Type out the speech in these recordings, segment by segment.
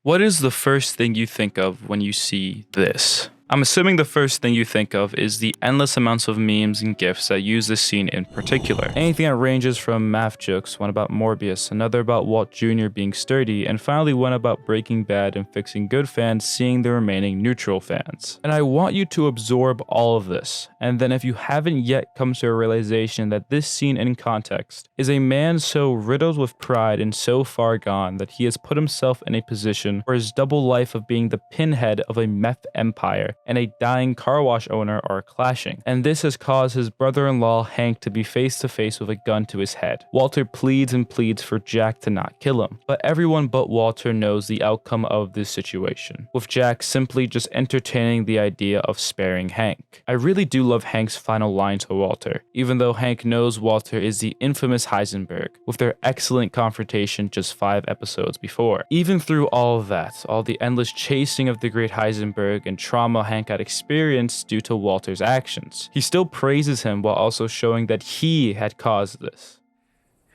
What is the first thing you think of when you see this? I'm assuming the first thing you think of is the endless amounts of memes and GIFs that use this scene in particular. Anything that ranges from math jokes, one about Morbius, another about Walt Jr. being sturdy, and finally one about Breaking Bad and fixing good fans seeing the remaining neutral fans. And I want you to absorb all of this, and then if you haven't yet come to a realization that this scene in context is a man so riddled with pride and so far gone that he has put himself in a position where his double life of being the pinhead of a meth empire and a dying car wash owner are clashing, and this has caused his brother-in-law Hank to be face to face with a gun to his head. Walter pleads and pleads for Jack to not kill him, but everyone but Walter knows the outcome of this situation, with Jack simply just entertaining the idea of sparing Hank. I really do love Hank's final line to Walter, even though Hank knows Walter is the infamous Heisenberg, with their excellent confrontation just 5 episodes before. Even through all of that, all the endless chasing of the great Heisenberg and trauma Hank had experienced due to Walter's actions, he still praises him while also showing that he had caused this.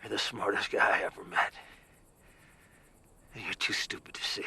You're the smartest guy I ever met. And you're too stupid to see.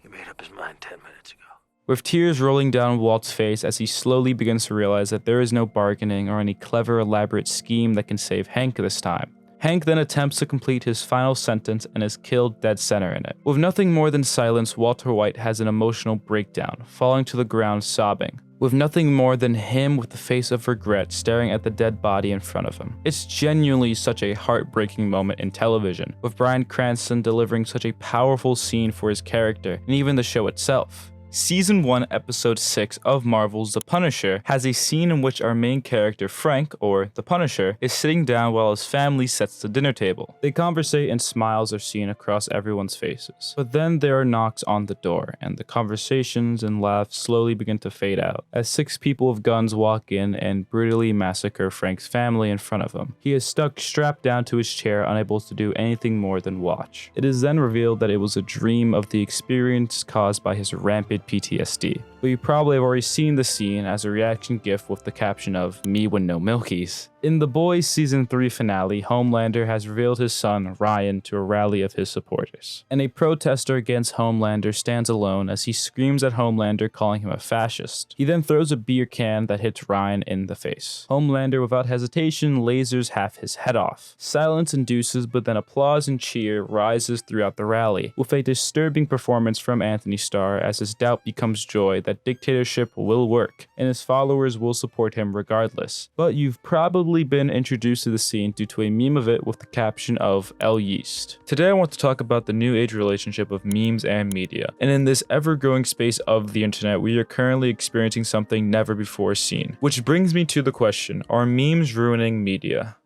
He made up his mind 10 minutes ago. With tears rolling down Walt's face as he slowly begins to realize that there is no bargaining or any clever elaborate scheme that can save Hank this time. Hank then attempts to complete his final sentence and is killed dead center in it. With nothing more than silence, Walter White has an emotional breakdown, falling to the ground sobbing, with nothing more than him with the face of regret staring at the dead body in front of him. It's genuinely such a heartbreaking moment in television, with Bryan Cranston delivering such a powerful scene for his character, and even the show itself. Season 1, Episode 6 of Marvel's The Punisher has a scene in which our main character Frank, or The Punisher, is sitting down while his family sets the dinner table. They conversate and smiles are seen across everyone's faces. But then there are knocks on the door, and the conversations and laughs slowly begin to fade out, as 6 people with guns walk in and brutally massacre Frank's family in front of him. He is stuck strapped down to his chair, unable to do anything more than watch. It is then revealed that it was a dream of the experience caused by his rampant PTSD. But you probably have already seen the scene as a reaction gif with the caption of "me with no milkies." In The Boys Season 3 finale, Homelander has revealed his son, Ryan, to a rally of his supporters. And a protester against Homelander stands alone as he screams at Homelander, calling him a fascist. He then throws a beer can that hits Ryan in the face. Homelander, without hesitation, lasers half his head off. Silence induces, but then applause and cheer rises throughout the rally, with a disturbing performance from Anthony Starr as his doubt becomes joy that dictatorship will work, and his followers will support him regardless. But you've probably been introduced to the scene due to a meme of it with the caption of El Yeast. Today I want to talk about the new age relationship of memes and media, and in this ever-growing space of the internet, we are currently experiencing something never before seen. Which brings me to the question, are memes ruining media?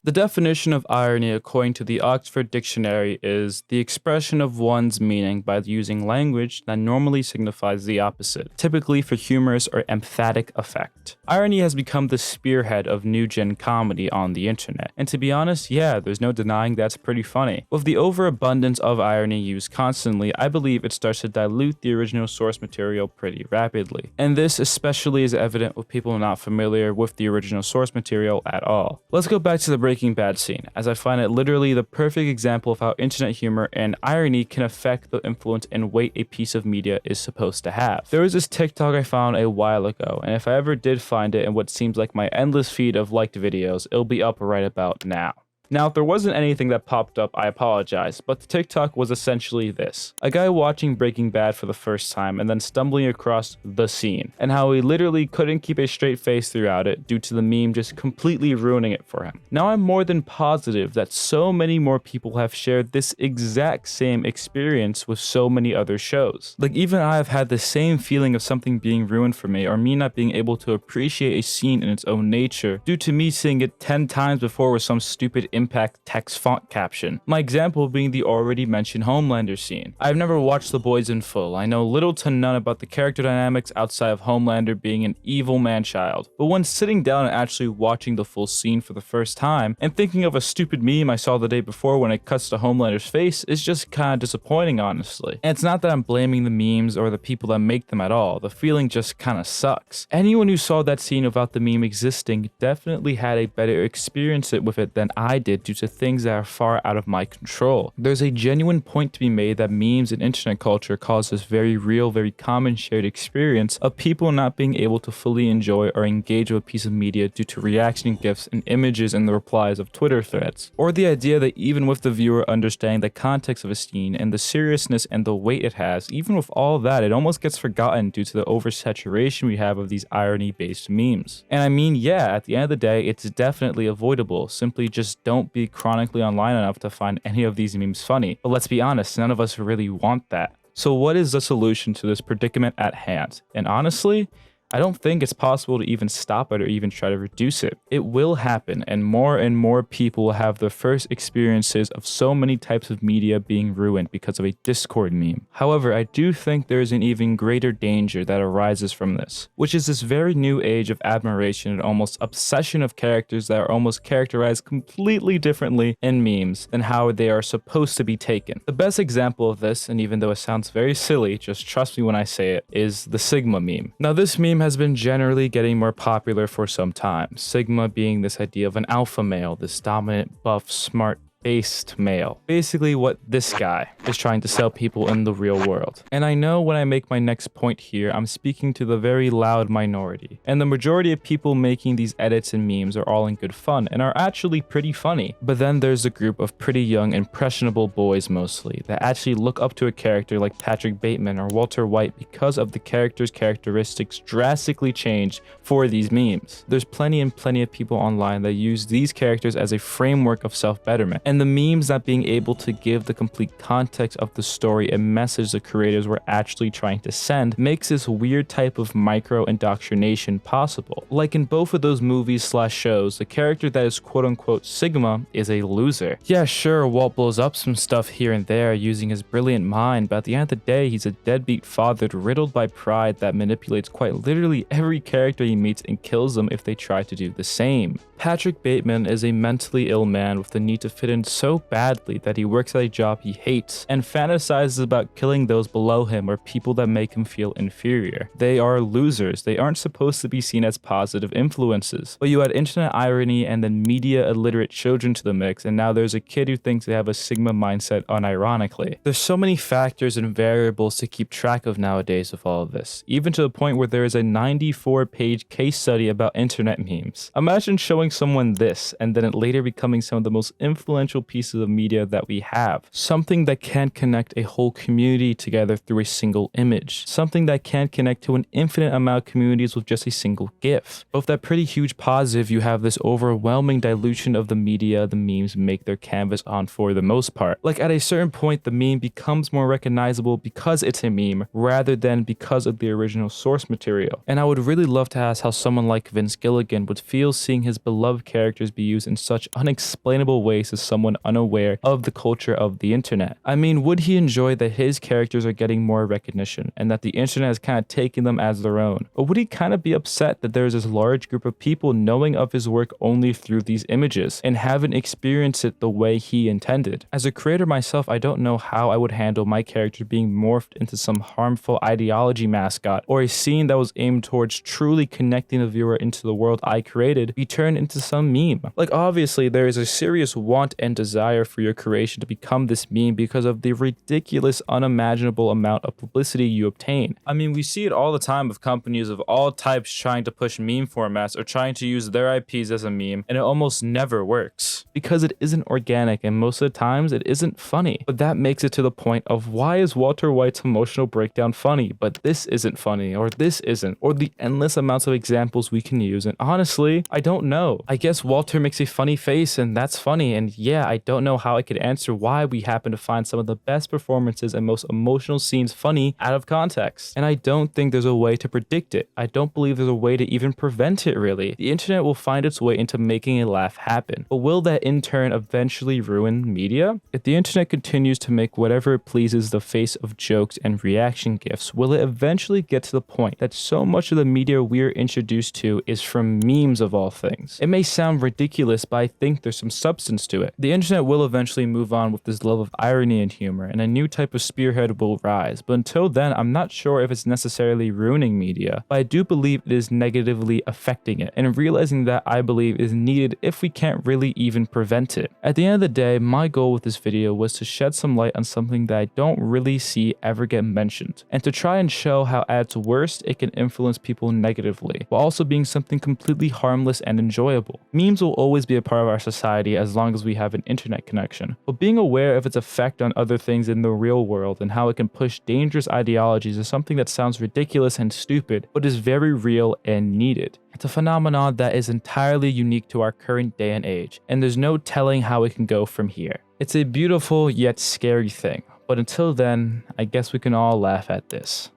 The definition of irony according to the Oxford Dictionary is the expression of one's meaning by using language that normally signifies the opposite, typically for humorous or emphatic effect. Irony has become the spearhead of new-gen comedy on the internet, and to be honest, yeah, there's no denying that's pretty funny. With the overabundance of irony used constantly, I believe it starts to dilute the original source material pretty rapidly. And this especially is evident with people not familiar with the original source material at all. Let's go back to the Breaking Bad scene, as I find it literally the perfect example of how internet humor and irony can affect the influence and weight a piece of media is supposed to have. There was this TikTok I found a while ago, and if I ever did find it in what seems like my endless feed of liked videos, it'll be up right about now. Now, if there wasn't anything that popped up, I apologize, but the TikTok was essentially this. A guy watching Breaking Bad for the first time and then stumbling across the scene, and how he literally couldn't keep a straight face throughout it due to the meme just completely ruining it for him. Now, I'm more than positive that so many more people have shared this exact same experience with so many other shows. Like, even I have had the same feeling of something being ruined for me, or me not being able to appreciate a scene in its own nature due to me seeing it 10 times before with some stupid impact text font caption. My example being the already mentioned Homelander scene. I've never watched The Boys in full. I know little to none about the character dynamics outside of Homelander being an evil man-child. But when sitting down and actually watching the full scene for the first time, and thinking of a stupid meme I saw the day before when it cuts to Homelander's face is just kinda disappointing, honestly. And it's not that I'm blaming the memes or the people that make them at all, the feeling just kinda sucks. Anyone who saw that scene without the meme existing definitely had a better experience with it than I did due to things that are far out of my control. There's a genuine point to be made that memes and internet culture cause this very real, very common shared experience of people not being able to fully enjoy or engage with a piece of media due to reaction gifs and images in the replies of Twitter threads. Or the idea that even with the viewer understanding the context of a scene and the seriousness and the weight it has, even with all that, it almost gets forgotten due to the oversaturation we have of these irony-based memes. And I mean, yeah, at the end of the day, it's definitely avoidable. Simply just don't be chronically online enough to find any of these memes funny. But let's be honest, none of us really want that. So what is the solution to this predicament at hand? And honestly, I don't think it's possible to even stop it or even try to reduce it. It will happen, and more people will have their first experiences of so many types of media being ruined because of a Discord meme. However, I do think there is an even greater danger that arises from this, which is this very new age of admiration and almost obsession of characters that are almost characterized completely differently in memes than how they are supposed to be taken. The best example of this, and even though it sounds very silly, just trust me when I say it, is the Sigma meme. Now this meme has been generally getting more popular for some time. Sigma being this idea of an alpha male, this dominant, buff, smart, based male. Basically what this guy is trying to sell people in the real world. And I know when I make my next point here, I'm speaking to the very loud minority. And the majority of people making these edits and memes are all in good fun and are actually pretty funny. But then there's a group of pretty young, impressionable boys mostly that actually look up to a character like Patrick Bateman or Walter White because of the character's characteristics drastically changed for these memes. There's plenty of people online that use these characters as a framework of self-betterment. And the memes not being able to give the complete context of the story and message the creators were actually trying to send makes this weird type of micro indoctrination possible. Like in both of those movies / shows, the character that is quote unquote Sigma is a loser. Yeah, sure, Walt blows up some stuff here and there using his brilliant mind, but at the end of the day, he's a deadbeat father riddled by pride that manipulates quite literally every character he meets and kills them if they try to do the same. Patrick Bateman is a mentally ill man with the need to fit in so badly that he works at a job he hates and fantasizes about killing those below him or people that make him feel inferior. They are losers. They aren't supposed to be seen as positive influences. But you add internet irony and then media illiterate children to the mix, and now there's a kid who thinks they have a Sigma mindset unironically. There's so many factors and variables to keep track of nowadays with all of this, even to the point where there is a 94-page case study about internet memes. Imagine showing someone this and then it later becoming some of the most influential pieces of media that we have. Something that can connect a whole community together through a single image. Something that can connect to an infinite amount of communities with just a single GIF. But with that pretty huge positive, you have this overwhelming dilution of the media the memes make their canvas on for the most part. Like at a certain point, the meme becomes more recognizable because it's a meme rather than because of the original source material. And I would really love to ask how someone like Vince Gilligan would feel seeing his beloved characters be used in such unexplainable ways as someone unaware of the culture of the internet. I mean, would he enjoy that his characters are getting more recognition and that the internet has kind of taken them as their own? Or would he kind of be upset that there's this large group of people knowing of his work only through these images and haven't experienced it the way he intended? As a creator myself, I don't know how I would handle my character being morphed into some harmful ideology mascot or a scene that was aimed towards truly connecting the viewer into the world I created be turned into some meme. Like obviously there is a serious want and desire for your creation to become this meme because of the ridiculous, unimaginable amount of publicity you obtain. I mean, we see it all the time with companies of all types trying to push meme formats or trying to use their IPs as a meme, and it almost never works because it isn't organic and most of the times it isn't funny. But that makes it to the point of why is Walter White's emotional breakdown funny, but this isn't funny, or this isn't, or the endless amounts of examples we can use. And honestly, I don't know. I guess Walter makes a funny face and that's funny, and yeah, yeah, I don't know how I could answer why we happen to find some of the best performances and most emotional scenes funny out of context. And I don't think there's a way to predict it. I don't believe there's a way to even prevent it, really. The internet will find its way into making a laugh happen. But will that in turn eventually ruin media? If the internet continues to make whatever it pleases the face of jokes and reaction gifs, will it eventually get to the point that so much of the media we're introduced to is from memes of all things? It may sound ridiculous, but I think there's some substance to it. The internet will eventually move on with this love of irony and humor, and a new type of spearhead will rise. But until then, I'm not sure if it's necessarily ruining media, but I do believe it is negatively affecting it, and realizing that I believe is needed if we can't really even prevent it. At the end of the day, my goal with this video was to shed some light on something that I don't really see ever get mentioned, and to try and show how at its worst it can influence people negatively, while also being something completely harmless and enjoyable. Memes will always be a part of our society as long as we have an internet connection, but being aware of its effect on other things in the real world and how it can push dangerous ideologies is something that sounds ridiculous and stupid, but is very real and needed. It's a phenomenon that is entirely unique to our current day and age, and there's no telling how it can go from here. It's a beautiful yet scary thing, but until then, I guess we can all laugh at this.